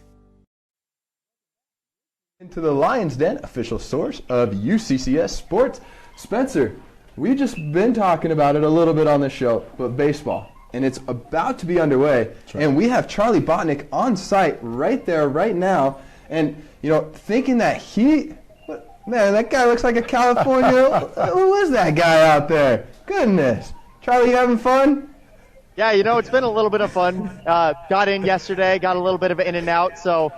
Into the Lion's Den, official source of UCCS Sports. Spencer, we've just been talking about it a little bit on the show, but baseball, and it's about to be underway. Right. And we have Charlie Botnick on site right there, right now. And, you know, thinking that man, that guy looks like a California. Who is that guy out there? Goodness. Charlie, you having fun? Yeah, you know, it's been a little bit of fun. Got in yesterday, got a little bit of in and out, so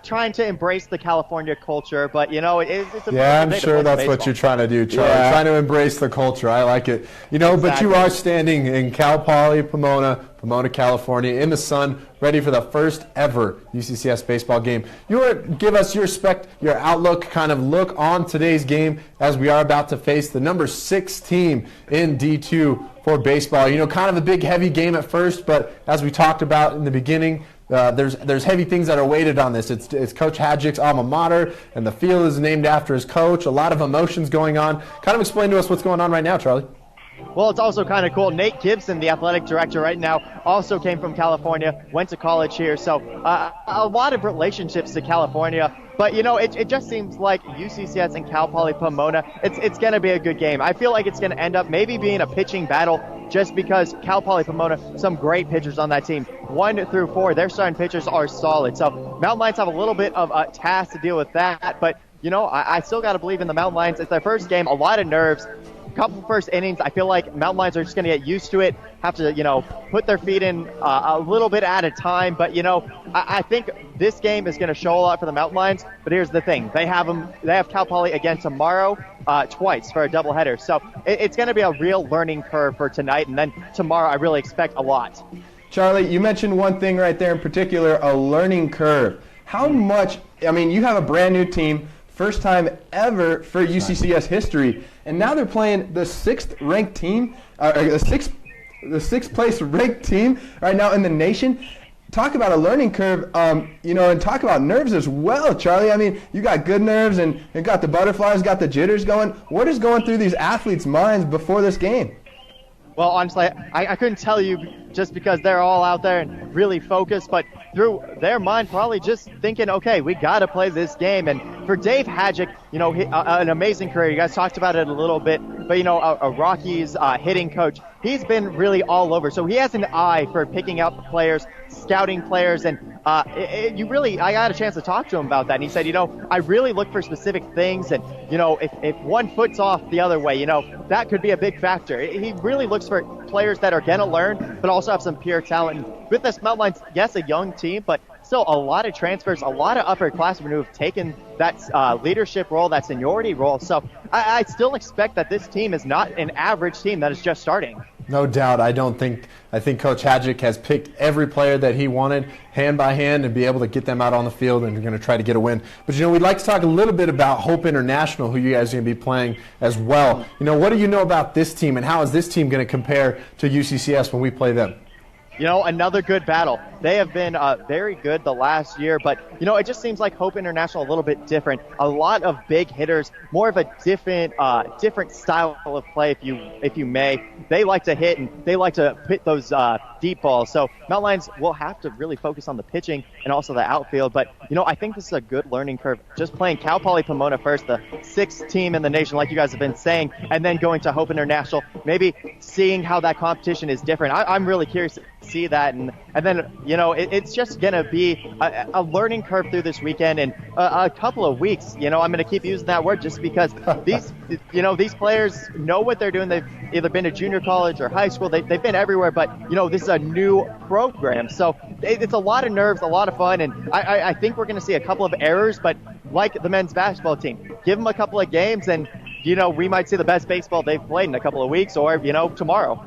trying to embrace the California culture, but, you know, it's a yeah, I'm sure that's what you're trying to do, Charlie. Yeah. Trying to embrace the culture. I like it. You know, exactly. But you are standing in Cal Poly Pomona, California, in the sun, ready for the first ever UCCS baseball game. You want to give us your outlook, kind of look on today's game as we are about to face the number 6 team in D2 for baseball. You know, kind of a big, heavy game at first, but as we talked about in the beginning, there's heavy things that are weighted on this. It's Coach Hadjick's alma mater, and the field is named after his coach. A lot of emotions going on. Kind of explain to us what's going on right now, Charlie. Well, it's also kind of cool. Nate Gibson, the athletic director right now, also came from California, went to college here. So a lot of relationships to California. But, you know, it just seems like UCCS and Cal Poly Pomona, it's going to be a good game. I feel like it's going to end up maybe being a pitching battle just because Cal Poly Pomona, some great pitchers on that team. 1 through 4, their starting pitchers are solid. So Mountain Lions have a little bit of a task to deal with that. But, you know, I still got to believe in the Mountain Lions. It's their first game, a lot of nerves. Couple first innings, I feel like Mountain Lions are just going to get used to it, have to, you know, put their feet in a little bit at a time. But, you know, I think this game is going to show a lot for the Mountain Lions. But here's the thing. They have Cal Poly again tomorrow twice for a doubleheader. So it's going to be a real learning curve for tonight. And then tomorrow I really expect a lot. Charlie, you mentioned one thing right there in particular, a learning curve. How much, I mean, you have a brand new team, first time ever for UCCS history. And now they're playing the 6th ranked team, the 6th place ranked team right now in the nation. Talk about a learning curve, you know, and talk about nerves as well, Charlie. I mean, you got good nerves and you got the butterflies, got the jitters going. What is going through these athletes' minds before this game? Well, honestly, I couldn't tell you just because they're all out there and really focused, but through their mind probably just thinking, okay, we got to play this game. And for Dave Hadjick, you know, an amazing career. You guys talked about it a little bit, but, you know, a Rockies hitting coach. He's been really all over. So he has an eye for picking out the players, scouting players, and I got a chance to talk to him about that. And he said, you know, I really look for specific things. And, you know, if one foot's off the other way, you know, that could be a big factor. He really looks for players that are going to learn, but also have some pure talent. And with this Mountain Lions, yes, a young team, but still a lot of transfers, a lot of upperclassmen who have taken that leadership role, that seniority role. So I still expect that this team is not an average team that is just starting. No doubt. I think Coach Hadjick has picked every player that he wanted hand by hand and be able to get them out on the field, and you're going to try to get a win. But, you know, we'd like to talk a little bit about Hope International, who you guys are going to be playing as well. You know, what do you know about this team, and how is this team going to compare to UCCS when we play them? You know, another good battle. They have been very good the last year, but, you know, it just seems like Hope International a little bit different. A lot of big hitters, more of a different style of play, if you may. They like to hit, and they like to hit those deep balls. So Mountain Lions will have to really focus on the pitching and also the outfield. But, you know, I think this is a good learning curve. Just playing Cal Poly Pomona first, the 6th team in the nation, like you guys have been saying, and then going to Hope International, maybe seeing how that competition is different. I'm really curious to see that. And then, you know, it's just going to be a learning curve through this weekend and a couple of weeks. You know, I'm going to keep using that word just because these players know what they're doing. They've either been to junior college or high school. They've been everywhere, but, you know, this is a new program. So it's a lot of nerves, a lot of fun, and I think we're going to see a couple of errors, but like the men's basketball team, give them a couple of games and, you know, we might see the best baseball they've played in a couple of weeks or, you know, tomorrow.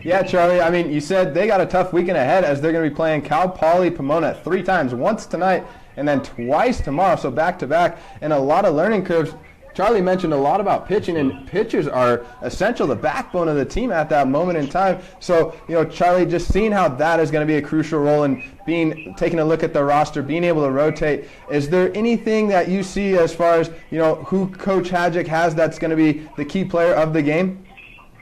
Yeah, Charlie, I mean, you said they got a tough weekend ahead as they're going to be playing Cal Poly Pomona 3 times, once tonight and then twice tomorrow, so back-to-back, and a lot of learning curves. Charlie mentioned a lot about pitching, and pitchers are essential, the backbone of the team at that moment in time. So, Charlie, just seeing how that is going to be a crucial role in taking a look at the roster, being able to rotate. Is there anything that you see as far as, who Coach Hadjic has that's going to be the key player of the game?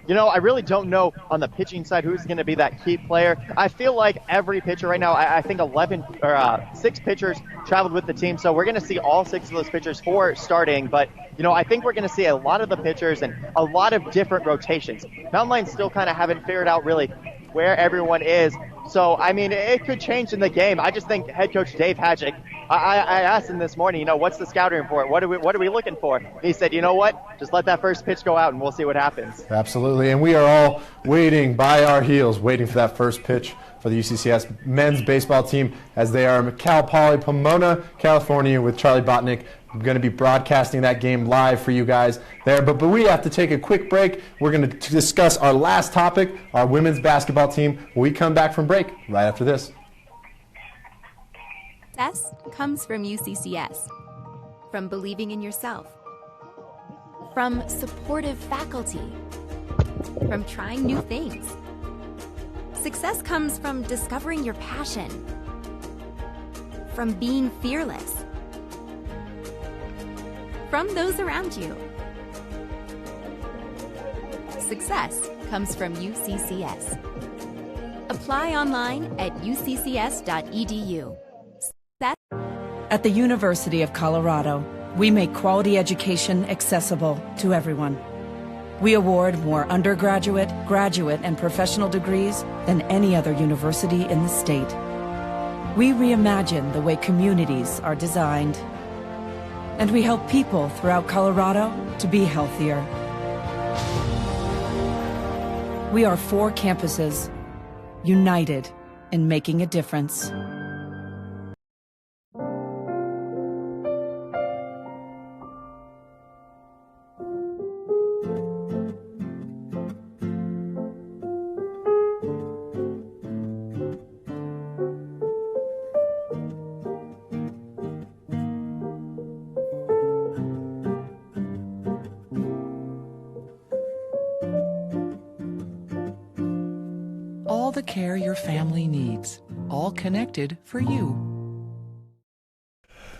I really don't know on the pitching side who's going to be that key player. I feel like every pitcher right now, I think 6 pitchers traveled with the team, so we're going to see all 6 of those pitchers starting. But, I think we're going to see a lot of the pitchers and a lot of different rotations. Mountain Lions still kind of haven't figured out really where everyone is. So, I mean, it could change in the game. I just think head coach Dave Hadjic, I asked him this morning, what's the scouting report? What are we looking for? And he said, you know what? Just let that first pitch go out and we'll see what happens. Absolutely. And we are all waiting by our heels, waiting for that first pitch for the UCCS men's baseball team as they are Cal Poly Pomona, California, with Charlie Botnick. I'm going to be broadcasting that game live for you guys there. But we have to take a quick break. We're going to discuss our last topic, our women's basketball team, when we come back from break right after this. Success comes from UCCS, from believing in yourself, from supportive faculty, from trying new things. Success comes from discovering your passion, from being fearless, from those around you. Success comes from UCCS. Apply online at uccs.edu. At the University of Colorado, we make quality education accessible to everyone. We award more undergraduate, graduate, and professional degrees than any other university in the state. We reimagine the way communities are designed, and we help people throughout Colorado to be healthier. We are 4 campuses, united in making a difference. All the care your family needs, all connected for you.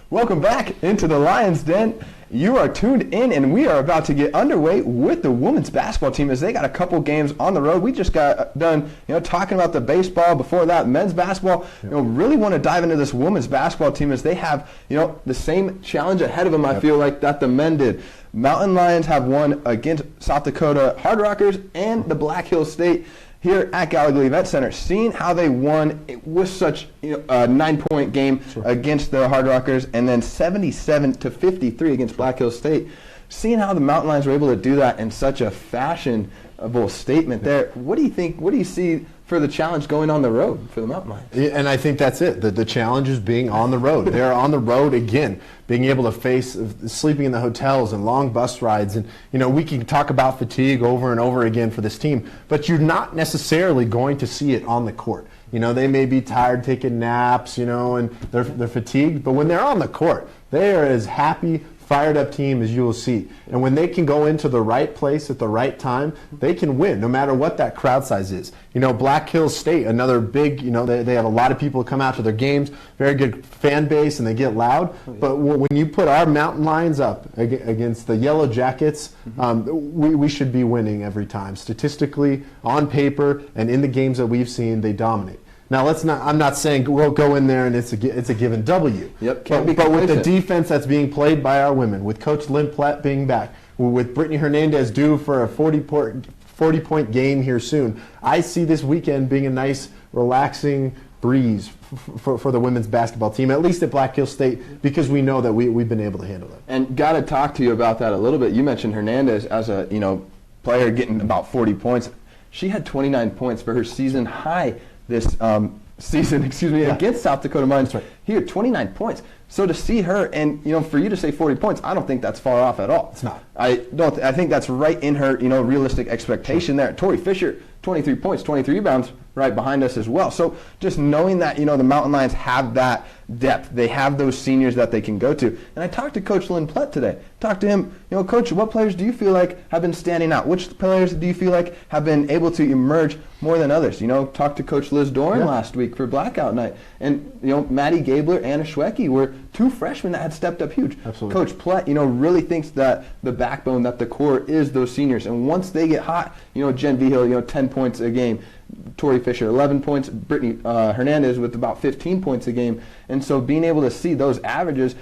Welcome back into the Lions Den. You are tuned in, and we are about to get underway with the women's basketball team as they got a couple games on the road. We just got done, talking about the baseball. Before that, men's basketball. Really want to dive into this women's basketball team as they have, the same challenge ahead of them. I feel like that the men did. Mountain Lions have won against South Dakota Hard Rockers and the Black Hills State here at Gallagher Event Center. Seeing how they won with such a 9-point game against the Hard Rockers, and then 77-53 against Black Hills State. Seeing how the Mountain Lions were able to do that in such a fashionable statement there. What do you think? What do you see for the challenge going on the road for the Mountain Lions? And I think that's it. The challenge is being on the road. They're on the road again, being able to face sleeping in the hotels and long bus rides. And, we can talk about fatigue over and over again for this team, but you're not necessarily going to see it on the court. They may be tired taking naps, and they're fatigued, but when they're on the court, they are as happy, fired up team as you will see. And when they can go into the right place at the right time, they can win no matter what that crowd size is. Black Hills State, another big, they have a lot of people come out to their games, very good fan base, and they get loud. But when you put our Mountain Lions up against the Yellow Jackets, we should be winning every time. Statistically, on paper, and in the games that we've seen, they dominate. Now, I'm not saying we'll go in there and it's a given W. Yep. But with the defense that's being played by our women, with Coach Lynn Platt being back, with Brittany Hernandez due for a 40-point game here soon, I see this weekend being a nice, relaxing breeze for the women's basketball team, at least at Black Hills State, because we know that we've been able to handle it. And got to talk to you about that a little bit. You mentioned Hernandez as a player getting about 40 points. She had 29 points for her season high this season, against South Dakota Mines. Right. Here, 29 points. So to see her, and for you to say 40 points, I don't think that's far off at all. It's not. I think that's right in her realistic expectation there. Tori Fisher, 23 points, 23 rebounds right behind us as well. So just knowing that, the Mountain Lions have that depth. They have those seniors that they can go to. And I talked to Coach Lynn Plett today. Talked to him, Coach, what players do you feel like have been standing out? Which players do you feel like have been able to emerge more than others? Talked to Coach Liz Doran last week for Blackout Night. And, Maddie Gabler, Anna Schwecke were 2 freshmen that had stepped up huge. Absolutely. Coach Plett, really thinks that the backbone, that the core is those seniors. And once they get hot, Jen Vigil, 10 points a game. Tori Fisher, 11 points. Brittany Hernandez with about 15 points a game. And so being able to see those averages,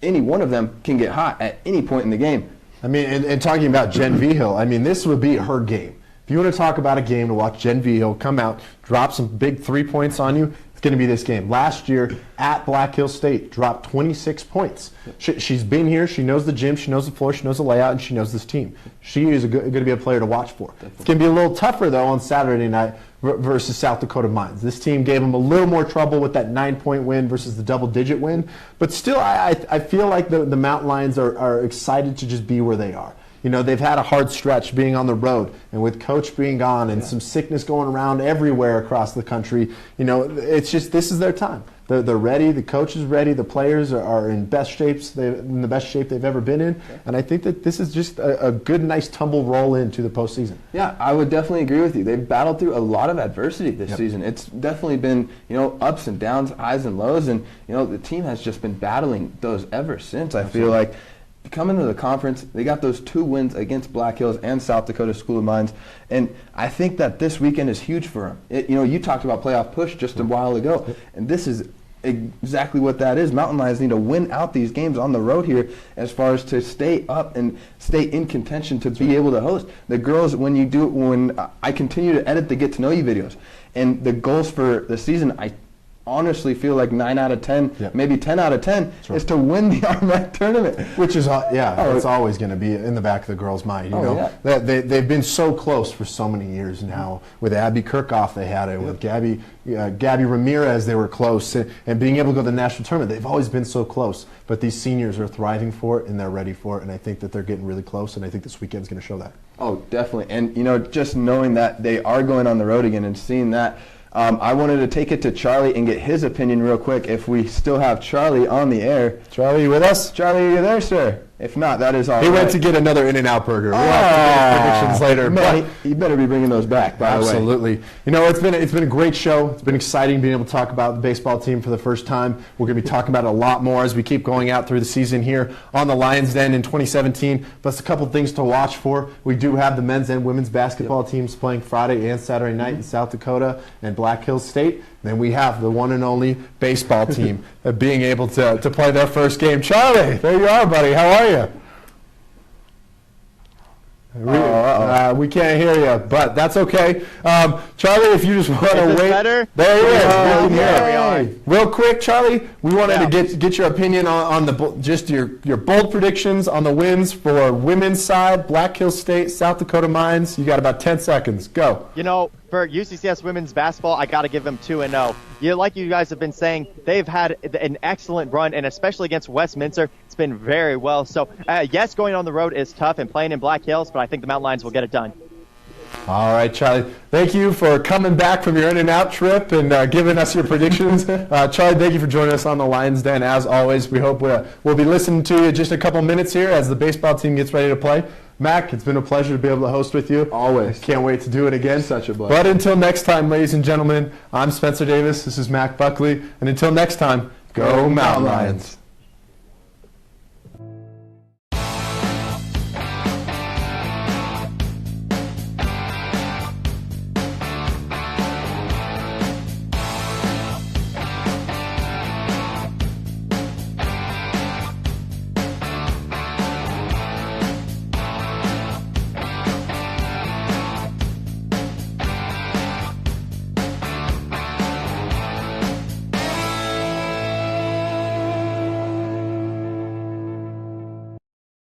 any one of them can get hot at any point in the game. I mean, and talking about Jen Vigil, this would be her game. If you want to talk about a game to watch Jen Vigil come out, drop some big 3 points on you, it's going to be this game. Last year at Black Hills State, dropped 26 points. She's been here. She knows the gym. She knows the floor. She knows the layout, and she knows this team. She is going to be a player to watch for. It's going to be a little tougher, though, on Saturday night versus South Dakota Mines. This team gave them a little more trouble with that 9-point win versus the double-digit win. But still, I feel like the Mountain Lions are excited to just be where they are. They've had a hard stretch being on the road, and with Coach being gone and some sickness going around everywhere across the country, it's just this is their time. They're ready. The coach is ready. The players are in best shapes. In the best shape they've ever been in. And I think that this is just a good, nice tumble roll into the postseason. Yeah, I would definitely agree with you. They've battled through a lot of adversity this season. It's definitely been, ups and downs, highs and lows, and the team has just been battling those ever since. I feel like. Coming to the conference, they got those 2 wins against Black Hills and South Dakota School of Mines, and I think that this weekend is huge for them. You talked about playoff push just a while ago, and this is exactly what that is. Mountain Lions need to win out these games on the road here as far as to stay up and stay in contention to be able to host. The girls, when I continue to edit the Get to Know You videos, and the goals for the season, I honestly feel like 9 out of 10, maybe 10 out of 10 is to win the RMAC tournament. Which is, it's always going to be in the back of the girls' mind. They've been so close for so many years now. With Abby Kirchhoff, they had it. With Gabby Ramirez, they were close. And being able to go to the national tournament, they've always been so close. But these seniors are thriving for it, and they're ready for it. And I think that they're getting really close, and I think this weekend's going to show that. Oh, definitely. And, just knowing that they are going on the road again and seeing that, I wanted to take it to Charlie and get his opinion real quick if we still have Charlie on the air. Charlie, you with us? Charlie, are you there, sir? If not, that is all right. He went to get another In-N-Out burger. We'll have to get his predictions later. Man, you better be bringing those back, by the way. Absolutely. It's been a great show. It's been exciting being able to talk about the baseball team for the first time. We're going to be talking about it a lot more as we keep going out through the season here on the Lions Den in 2017. Plus a couple things to watch for. We do have the men's and women's basketball teams playing Friday and Saturday night in South Dakota and Black Hills State. Then we have the one and only baseball team being able to play their first game. Charlie, there you are, buddy. How are you? We can't hear you, but that's okay. Charlie, if you just want to wait. Better? There he is. There we are. Real quick, Charlie, we wanted to get your opinion on just your bold predictions on the wins for women's side, Black Hills State, South Dakota Mines. You got about 10 seconds. Go. For UCCS women's basketball, I got to give them 2-0. Like you guys have been saying, they've had an excellent run, and especially against Westminster, it's been very well. So, yes, going on the road is tough and playing in Black Hills, but I think the Mountain Lions will get it done. All right, Charlie. Thank you for coming back from your In-N-Out trip and giving us your predictions. Charlie, thank you for joining us on the Lions Den. As always, we hope we'll be listening to you in just a couple minutes here as the baseball team gets ready to play. Mac, it's been a pleasure to be able to host with you. Always. Can't wait to do it again. Such a pleasure. But until next time, ladies and gentlemen, I'm Spencer Davis. This is Mac Buckley. And until next time, go Mountain Lions.